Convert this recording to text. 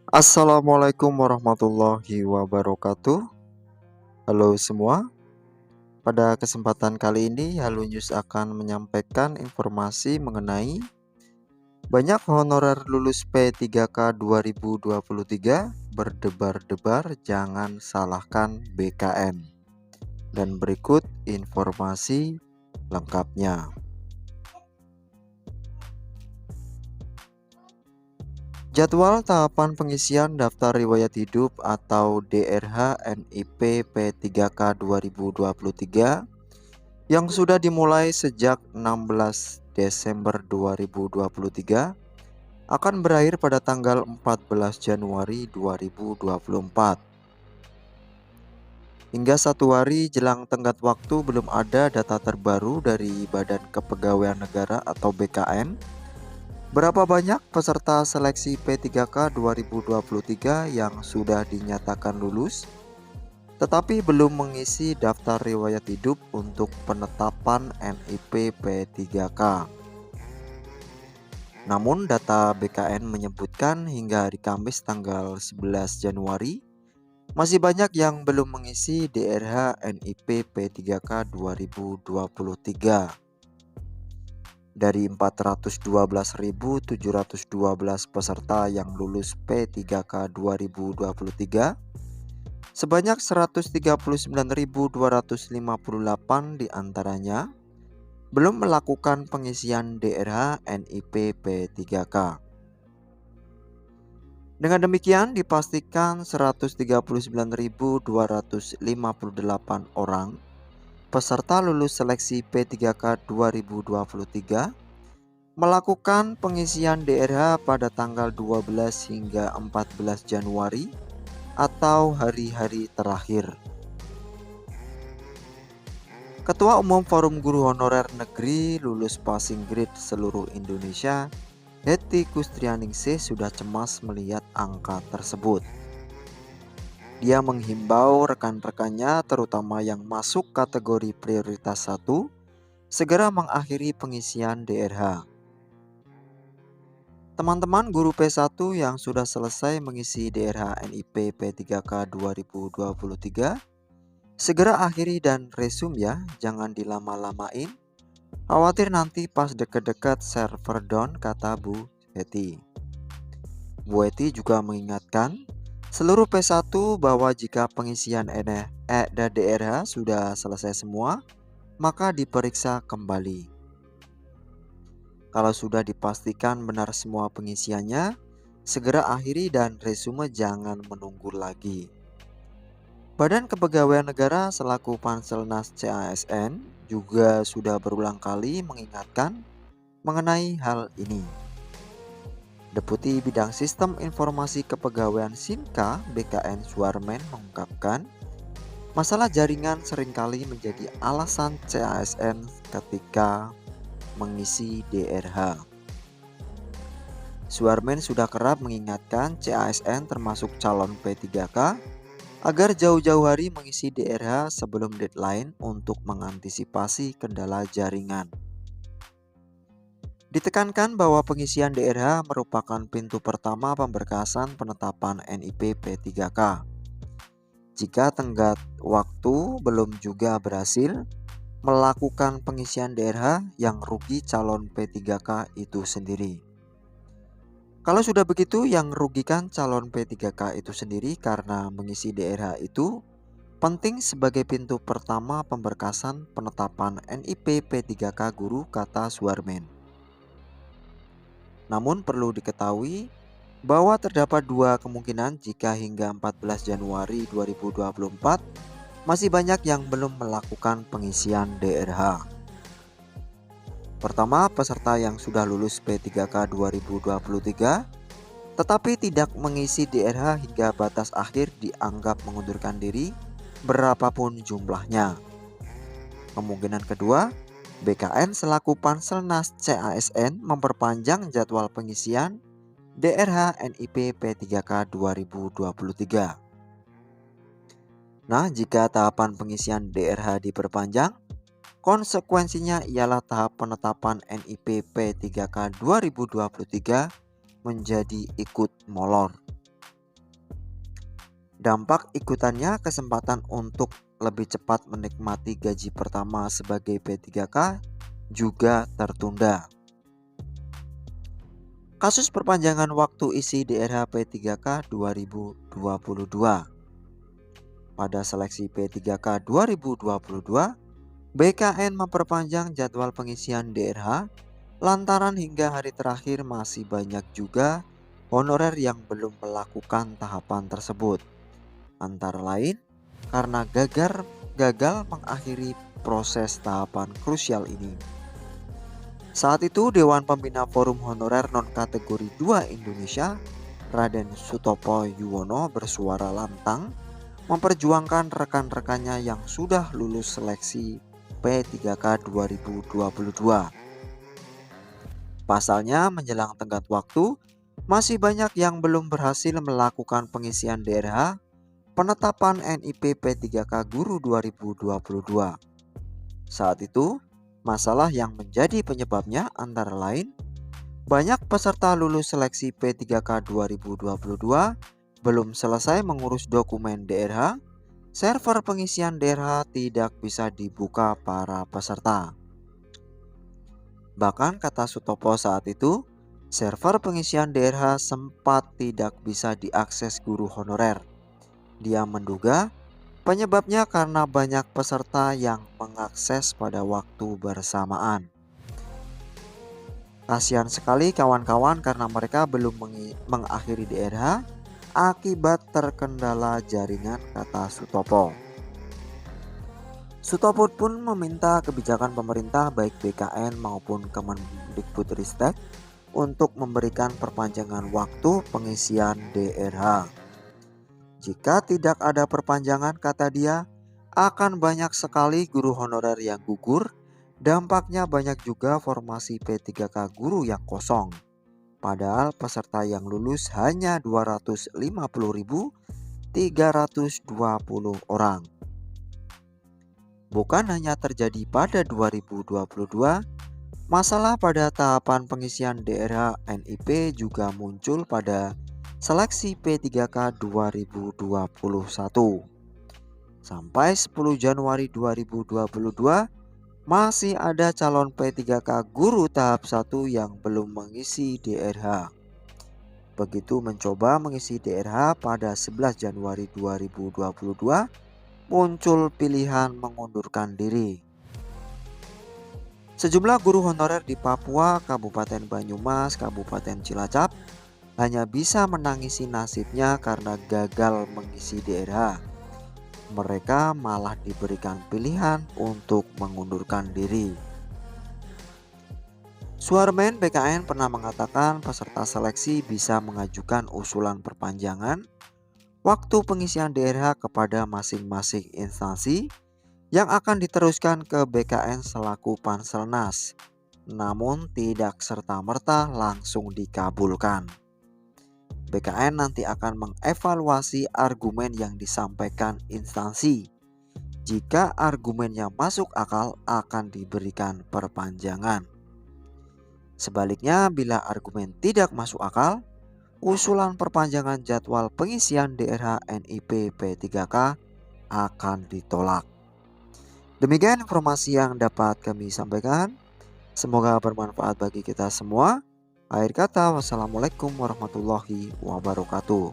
Assalamualaikum warahmatullahi wabarakatuh. Halo semua, pada kesempatan kali ini Halo News akan menyampaikan informasi mengenai banyak honorer lulus P3K 2023 berdebar-debar jangan salahkan BKN. Dan berikut informasi lengkapnya. Jadwal tahapan pengisian daftar riwayat hidup atau DRH NIP P3K 2023 yang sudah dimulai sejak 16 Desember 2023 akan berakhir pada tanggal 14 Januari 2024. Hingga 1 hari jelang tenggat waktu belum ada data terbaru dari Badan Kepegawaian Negara atau BKN. Berapa banyak peserta seleksi P3K 2023 yang sudah dinyatakan lulus tetapi belum mengisi daftar riwayat hidup untuk penetapan NIP P3K. Namun data BKN menyebutkan hingga hari Kamis tanggal 11 Januari masih banyak yang belum mengisi DRH NIP P3K 2023. Dari 412.712 peserta yang lulus P3K 2023, sebanyak 139.258 diantaranya belum melakukan pengisian DRH NIP P3K. Dengan demikian dipastikan 139.258 orang peserta lulus seleksi P3K 2023 melakukan pengisian DRH pada tanggal 12 hingga 14 Januari atau hari-hari terakhir. Ketua Umum Forum Guru Honorer Negeri Lulus Passing Grade seluruh Indonesia, Hetty Kustrianingsih, sudah cemas melihat angka tersebut. Dia menghimbau rekan-rekannya terutama yang masuk kategori prioritas 1 segera mengakhiri pengisian DRH. Teman-teman guru P1 yang sudah selesai mengisi DRH NIP P3K 2023, segera akhiri dan resume ya, jangan dilama-lamain. Khawatir nanti pas deket-deket server down, kata Bu Hetty. Bu Hetty juga mengingatkan seluruh P1 bahwa jika pengisian dan DRH sudah selesai semua, maka diperiksa kembali. Kalau sudah dipastikan benar semua pengisiannya, segera akhiri dan resume, jangan menunggu lagi. Badan Kepegawaian Negara selaku Panselnas CASN juga sudah berulang kali mengingatkan mengenai hal ini. Deputi Bidang Sistem Informasi Kepegawaian Sinka BKN Suarmen mengungkapkan, masalah jaringan seringkali menjadi alasan CASN ketika mengisi DRH. Suarmen sudah kerap mengingatkan CASN termasuk calon P3K agar jauh-jauh hari mengisi DRH sebelum deadline untuk mengantisipasi kendala jaringan. Ditekankan bahwa pengisian DRH merupakan pintu pertama pemberkasan penetapan NIP P3K. Jika tenggat waktu belum juga berhasil melakukan pengisian DRH, yang rugi calon P3K itu sendiri. Kalau sudah begitu, yang rugikan calon P3K itu sendiri karena mengisi DRH itu penting sebagai pintu pertama pemberkasan penetapan NIP P3K guru, kata Suarmen. Namun perlu diketahui bahwa terdapat dua kemungkinan jika hingga 14 Januari 2024 masih banyak yang belum melakukan pengisian DRH. Pertama, peserta yang sudah lulus P3K 2023 tetapi tidak mengisi DRH hingga batas akhir dianggap mengundurkan diri berapapun jumlahnya. Kemungkinan kedua, BKN selaku Panselnas CASN memperpanjang jadwal pengisian DRH NIP P3K 2023. Nah, jika tahapan pengisian DRH diperpanjang, konsekuensinya ialah tahap penetapan NIP P3K 2023 menjadi ikut molor. Dampak ikutannya kesempatan untuk lebih cepat menikmati gaji pertama sebagai P3K juga tertunda. Kasus perpanjangan waktu isi DRH P3K 2022. Pada seleksi P3K 2022, BKN memperpanjang jadwal pengisian DRH lantaran hingga hari terakhir masih banyak juga honorer yang belum melakukan tahapan tersebut. Antara lain karena gagal mengakhiri proses tahapan krusial ini. Saat itu Dewan Pembina Forum Honorer Non-Kategori 2 Indonesia, Raden Sutopo Yuwono bersuara lantang memperjuangkan rekan-rekannya yang sudah lulus seleksi P3K 2022. Pasalnya menjelang tenggat waktu, masih banyak yang belum berhasil melakukan pengisian DRH penetapan NIP P3K Guru 2022. Saat itu, masalah yang menjadi penyebabnya antara lain banyak peserta lulus seleksi P3K 2022 belum selesai mengurus dokumen DRH, server pengisian DRH tidak bisa dibuka para peserta. Bahkan kata Sutopo saat itu, server pengisian DRH sempat tidak bisa diakses guru honorer. Dia menduga penyebabnya karena banyak peserta yang mengakses pada waktu bersamaan. Kasihan sekali kawan-kawan karena mereka belum mengakhiri DRH akibat terkendala jaringan, kata Sutopo. Sutopo pun meminta kebijakan pemerintah baik BKN maupun Kemendikbudristek untuk memberikan perpanjangan waktu pengisian DRH. Jika tidak ada perpanjangan, kata dia, akan banyak sekali guru honorer yang gugur. Dampaknya banyak juga formasi P3K guru yang kosong. Padahal peserta yang lulus hanya 250.320 orang. Bukan hanya terjadi pada 2022, masalah pada tahapan pengisian DRH NIP juga muncul pada seleksi P3K 2021. Sampai 10 Januari 2022, masih ada calon P3K guru tahap 1 yang belum mengisi DRH. Begitu mencoba mengisi DRH pada 11 Januari 2022, muncul pilihan mengundurkan diri. Sejumlah guru honorer di Papua, Kabupaten Banyumas, Kabupaten Cilacap hanya bisa menangisi nasibnya karena gagal mengisi DRH. Mereka malah diberikan pilihan untuk mengundurkan diri. Suarmen BKN pernah mengatakan peserta seleksi bisa mengajukan usulan perpanjangan waktu pengisian DRH kepada masing-masing instansi yang akan diteruskan ke BKN selaku Panselnas, namun tidak serta-merta langsung dikabulkan. BKN nanti akan mengevaluasi argumen yang disampaikan instansi. Jika argumennya masuk akal, akan diberikan perpanjangan. Sebaliknya, bila argumen tidak masuk akal, usulan perpanjangan jadwal pengisian DRH NIP P3K akan ditolak. Demikian informasi yang dapat kami sampaikan. Semoga bermanfaat bagi kita semua. Akhir kata, wassalamualaikum warahmatullahi wabarakatuh.